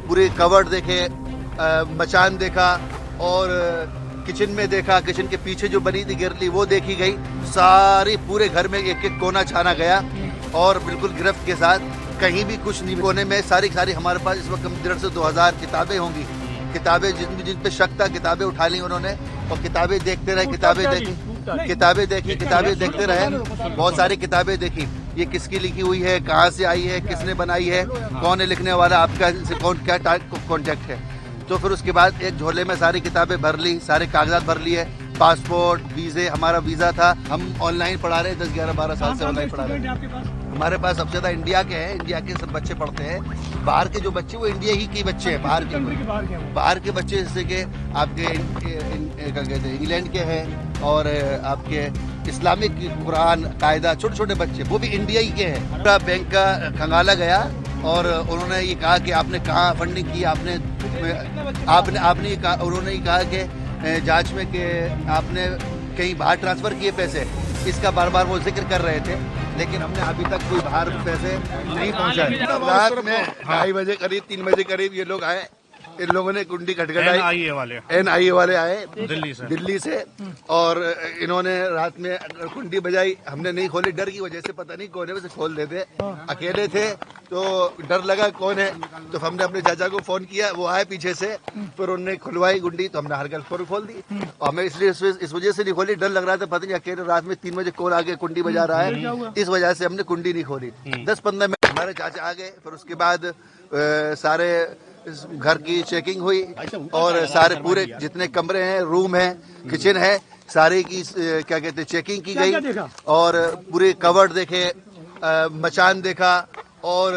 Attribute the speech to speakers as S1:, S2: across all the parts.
S1: पूरे कवर्ड देखे, मचान देखा और किचन में देखा, किचन के पीछे जो बनी थी गिरली वो देखी गई। सारी पूरे घर में एक एक कोना छाना गया और बिल्कुल गिरफ्त के साथ, कहीं भी कुछ नहीं, कोने में सारी हमारे पास इस वक्त 1,500 से 2,000 किताबें होंगी। किताबें जिन पे शक था किताबें उठा ली उन्होंने और किताबें देखते रहे, किताबें देखते रहे, बहुत सारी किताबें देखी। ये किसकी लिखी हुई है, कहाँ से आई है, किसने बनाई है, कौन है लिखने वाला, आपका क्या कॉन्टेक्ट है। तो फिर उसके बाद एक झोले में सारी किताबें भर ली, सारे कागजात भर लिए, पासपोर्ट, वीज़े, हमारा वीज़ा था। हम ऑनलाइन पढ़ा रहे हैं, 10, 11, 12 साल से ऑनलाइन पढ़ा रहे हैं। हमारे पास सबसे ज़्यादा इंडिया के हैं, इंडिया के सब बच्चे पढ़ते हैं। बाहर के जो बच्चे वो इंडिया ही के बच्चे हैं, बाहर के बच्चे जैसे कि आपके क्या कहते हैं इंग्लैंड के हैं और आपके इस्लामिक कुरान कायदा छोटे छोटे बच्चे वो भी इंडिया ही के हैं। पूरा बैंक का खंगाला गया और उन्होंने ये कहा कि आपने कहाँ फंडिंग की, उन्होंने ये कहा कि जांच में कि आपने कहीं बाहर ट्रांसफ़र किए पैसे, इसका बार बार वो जिक्र कर रहे थे, लेकिन हमने अभी तक कोई बाहर पैसे नहीं पहुंचाए। रात में 2:30 बजे करीब 3 बजे करीब ये लोग आए, इन लोगों ने कुंडी खटखटाई, NIA वाले आए दिल्ली से और इन्होंने रात में कुंडी बजाई। हमने नहीं खोली, डर की वजह से, पता नहीं कोने में से खोल देते, अकेले थे तो डर लगा कौन है, तो हमने अपने चाचा को फोन किया, वो आए पीछे से, फिर उन्होंने खुलवाई गुंडी, तो हमने हल्का खोल दी। और हमें इसलिए इस वजह से नहीं खोली, डर लग रहा था, पता नहीं अकेले रात में 3 बजे कौन आके कुंडी बजा रहा है, इस वजह से हमने कुंडी नहीं खोली। 10-15 मिनट हमारे चाचा आ गए, फिर उसके बाद सारे घर की चेकिंग हुई और सारे पूरे जितने कमरे हैं, रूम है, किचन है, सारे की क्या कहते हैं चेकिंग की गई और पूरे कवर्ड देखे, मचान देखा और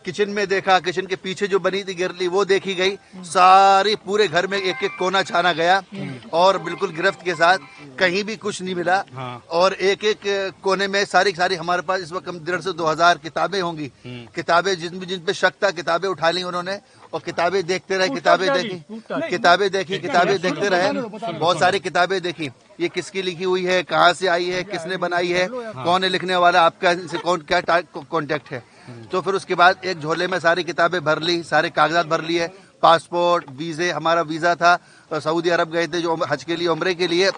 S1: किचन में देखा, किचन के पीछे जो बनी थी गिरली वो देखी गई। सारी पूरे घर में एक एक कोना छाना गया और बिल्कुल गिरफ्त के साथ, कहीं भी कुछ नहीं मिला। और एक एक कोने में सारी हमारे पास इस वक्त 1,500 से 2,000 किताबें होंगी। किताबें जिन पे शक था किताबें उठा ली उन्होंने और किताबें देखते रहे, किताबें देखते रहे, बहुत सारी किताबें देखी। ये किसकी लिखी हुई है, कहाँ से आई है, किसने बनाई है, कौन है लिखने वाला, आपका क्या कॉन्टेक्ट है। तो फिर उसके बाद एक झोले में सारी किताबें भर ली, सारे कागजात भर लिए, पासपोर्ट, वीज़े, हमारा वीज़ा था, सऊदी अरब गए थे जो हज के लिए, उम्रे के लिए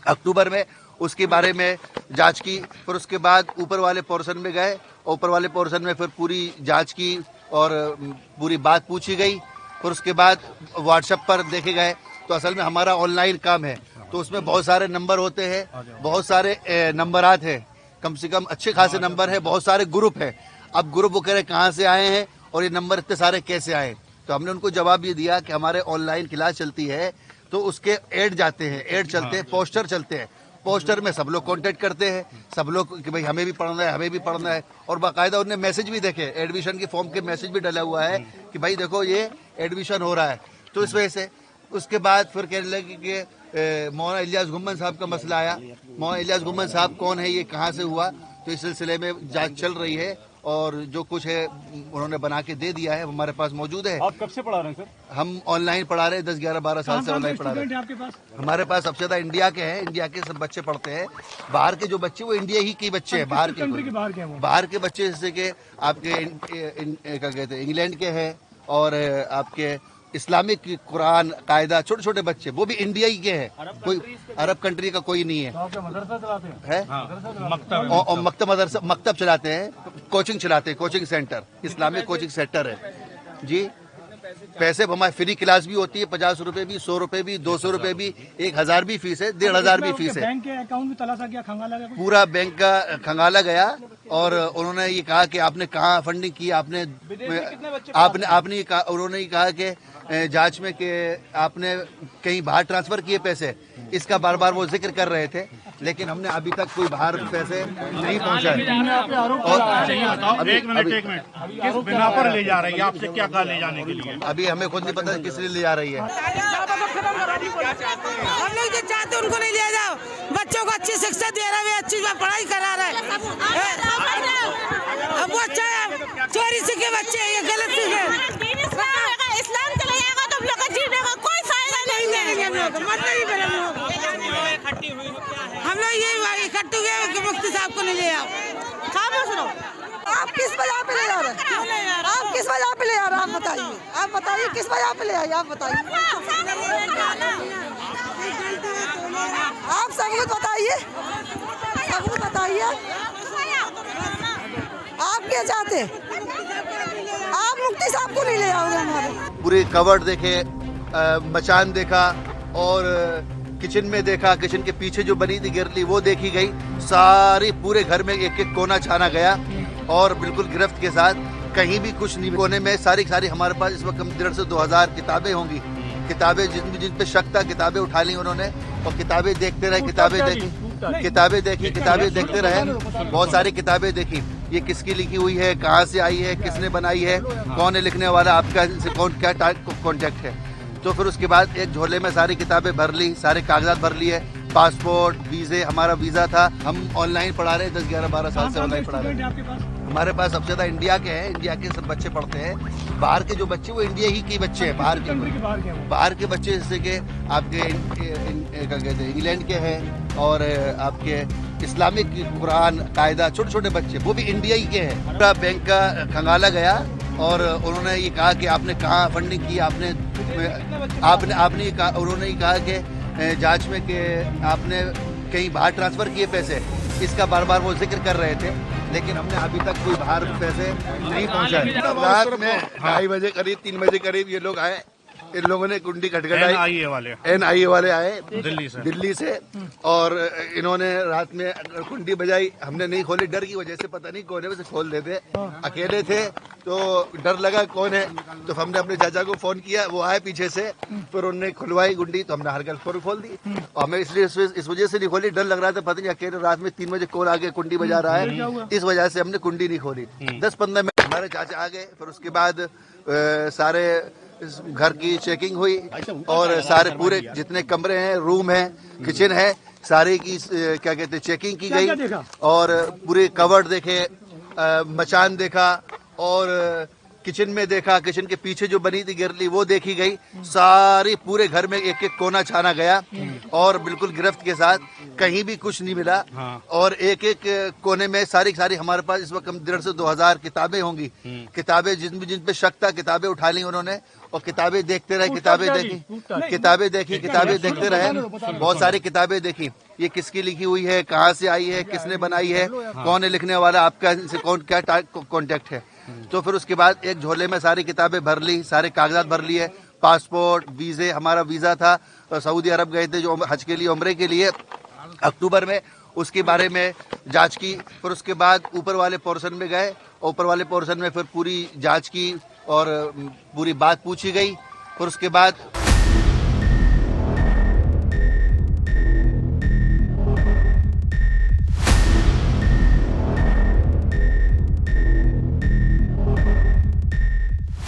S1: अक्टूबर में, उसके बारे में जांच की। फिर उसके बाद ऊपर वाले पोर्शन में गए, ऊपर वाले पोर्शन में फिर पूरी जांच की और पूरी बात पूछी गई। फिर उसके बाद व्हाट्सएप पर देखे गए, तो असल में हमारा ऑनलाइन काम है, तो उसमें बहुत सारे नंबर होते हैं, बहुत सारे नंबरात हैं, कम से कम अच्छे खासे नंबर है, बहुत सारे ग्रुप है। अब ग्रुप वगैरह कहाँ से आए हैं और ये नंबर इतने सारे कैसे आए, तो हमने उनको जवाब ये दिया कि हमारे ऑनलाइन क्लास चलती है तो उसके ऐड जाते हैं, ऐड चलते हैं, पोस्टर चलते हैं, पोस्टर में सब लोग कांटेक्ट करते हैं, सब लोग कि भाई हमें भी पढ़ना है और बाकायदा उन्हें मैसेज भी देखे, एडमिशन के फॉर्म के मैसेज भी डला हुआ है कि भाई देखो ये एडमिशन हो रहा है। तो इस वजह से उसके बाद फिर कहने लगे कि मौलाना इलियास गुम्मन साहब का मसला आया। मौलाना इलियास गुम्मन साहब कौन है, ये कहाँ से हुआ, तो इस सिलसिले में जांच चल रही है और जो कुछ है उन्होंने बना के दे दिया है, हमारे पास मौजूद है।
S2: आप कब से पढ़ा रहे हैं सर? हम
S1: ऑनलाइन पढ़ा रहे हैं, 10, 11, 12 साल से ऑनलाइन पढ़ा रहे हैं। हमारे पास सबसे ज्यादा इंडिया के हैं, इंडिया के सब बच्चे पढ़ते हैं। बाहर के जो बच्चे वो इंडिया ही के बच्चे हैं, बाहर के बच्चे जैसे कि आपके क्या कहते हैं इंग्लैंड के हैं और आपके इस्लामिक कुरान कायदा छोटे छोटे बच्चे वो भी इंडिया ही के हैं, कोई अरब कंट्री का कोई नहीं है। मकतब चलाते हैं, कोचिंग चलाते हैं, coaching centre, Islamic coaching centre है जी। पैसे हमारे फ्री क्लास भी होती है, 50 रुपए भी, 100 रुपए भी, 200 रुपए भी, 1000 भी फीस है, 1500 भी फीस है।
S3: बैंक के अकाउंट भी तलाशा गया, खंगाला गया,
S1: पूरा बैंक का खंगाला गया और उन्होंने ये कहा कि आपने कहाँ फंडिंग की, उन्होंने ये कहा कि जांच में कि आपने कहीं बाहर ट्रांसफर किए पैसे, इसका बार बार वो जिक्र कर रहे थे, लेकिन हमने अभी तक कोई बाहर पैसे नहीं पहुंचाए।
S2: और एक मिनट किस बिना पर ले जा रही है, आपसे क्या कहा ले जाने के लिए?
S1: अभी हमें खुद नहीं पता किस लिए ले जा रही है।
S4: हम लोग जो चाहते हैं उनको नहीं ले जाओ, बच्चों को अच्छी शिक्षा दे रहे हैं, अच्छी पढ़ाई करा रहे हैं। अब वो अच्छा चोरी सीखे बच्चे, ये गलत सीखे, इस्लाम चला जाएगा तो हम लोग का जीने का कोई फायदा नहीं देंगे। हम लोग मतलब ही हम लोग ये इकट्ठे हुए कि मुफ्ती साहब को नहीं ले आओ। खामोश रहो।
S5: आप किस वजह पे ले जा रहे हैं?
S4: क्यों ले जा रहे?
S5: आप किस वजह पे ले जा रहे हैं? आप बताइए किस वजह पे ले आइए? आप बताइए, आप सबूत बताइए, सबूत बताइए। आप क्या चाहते? आप मुफ्ती साहब को नहीं ले आओगे हमारे?
S1: पूरे कवर्ड देखे, मचान देखा और किचन में देखा, किचन के पीछे जो बनी थी गिरली वो देखी गई। सारी पूरे घर में एक एक कोना छाना गया और बिल्कुल गिरफ्त के साथ कहीं भी कुछ नहीं। कोने में सारी हमारे पास इस वक्त 1,500 से 2,000 किताबें होंगी। किताबें जिन पे शक था किताबें उठा ली उन्होंने और किताबें देखते रहे, किताबें देखते रहे। बहुत सारी किताबें देखी। ये किसकी लिखी हुई है, कहाँ से आई है, किसने बनाई है, कौन है लिखने वाला, आपका इनसे क्या कॉन्टेक्ट है। तो फिर उसके बाद एक झोले में सारी किताबें भर ली, सारे कागजात भर लिए, पासपोर्ट, वीजे, हमारा वीजा था। हम ऑनलाइन पढ़ा रहे हैं, 10, 11, 12 साल से ऑनलाइन पढ़ा रहे हैं।
S3: आपके पास
S1: हमारे पास सबसे ज्यादा इंडिया के हैं, इंडिया के सब बच्चे पढ़ते हैं। बाहर के जो बच्चे वो इंडिया ही के बच्चे हैं। बाहर के बच्चे जैसे कि आपके क्या कहते हैं इंग्लैंड के हैं और आपके इस्लामिक कुरान कायदा छोटे छोटे बच्चे वो भी इंडिया ही के हैं। पूरा बैंक का खंगाला गया और उन्होंने ये कहा कि आपने कहाँ फंडिंग की, आपने ये कहा, उन्होंने ये कहा कि जांच में कि आपने कहीं बाहर ट्रांसफर किए पैसे, इसका बार बार वो जिक्र कर रहे थे, लेकिन हमने अभी तक कोई बाहर पैसे नहीं पहुंचाए। रात में 2:30 बजे करीब 3 बजे करीब ये लोग आए, इन लोगों ने कुंडी खटखटाई। NIA वाले आए दिल्ली से और इन्होंने रात में कुंडी बजाई। हमने नहीं खोली, डर की वजह से, पता नहीं कौन है, वैसे खोल देते। अकेले थे तो डर लगा कौन है, तो हमने अपने चाचा को फोन किया, वो आए पीछे से, फिर उन्होंने खुलवाई कुंडी, तो हमने हल्का खोल दी। और हमें इसलिए इस वजह से नहीं खोली, डर लग रहा था, पता नहीं अकेले रात में 3 बजे कौन आके कुंडी बजा रहा है, इस वजह से हमने कुंडी नहीं खोली। 10-15 मिनट हमारे चाचा आ गए, फिर उसके बाद सारे घर की चेकिंग हुई और सारे पूरे जितने कमरे हैं, रूम है, किचन है, सारे की क्या कहते हैं चेकिंग की गई और पूरे कवर्ड देखे, मचान देखा और किचन में देखा, किचन के पीछे जो बनी थी गिरली वो देखी गई। सारी पूरे घर में एक एक कोना छाना गया और बिल्कुल गिरफ्त के साथ कहीं भी कुछ नहीं मिला। और एक एक कोने में सारी हमारे पास इस वक्त 1,500 से 2,000 किताबें होंगी। किताबें जिन पे शक था किताबें उठा ली उन्होंने और किताबें देखते रहे, किताबें देखते रहे। बहुत सारी किताबें देखी। ये किसकी लिखी हुई है, कहाँ से आई है, किसने बनाई है, कौन है लिखने वाला, आपका इनसे क्या कॉन्टेक्ट है। तो फिर उसके बाद एक झोले में सारी किताबें भर ली, सारे कागजात भर लिए, पासपोर्ट, वीजे, हमारा वीजा था, सऊदी अरब गए थे जो हज के लिए, उम्रे के लिए अक्टूबर में, उसके बारे में जांच की। फिर उसके बाद ऊपर वाले पोर्शन में गए, ऊपर वाले पोर्शन में फिर पूरी जांच की और पूरी बात पूछी गई। फिर उसके बाद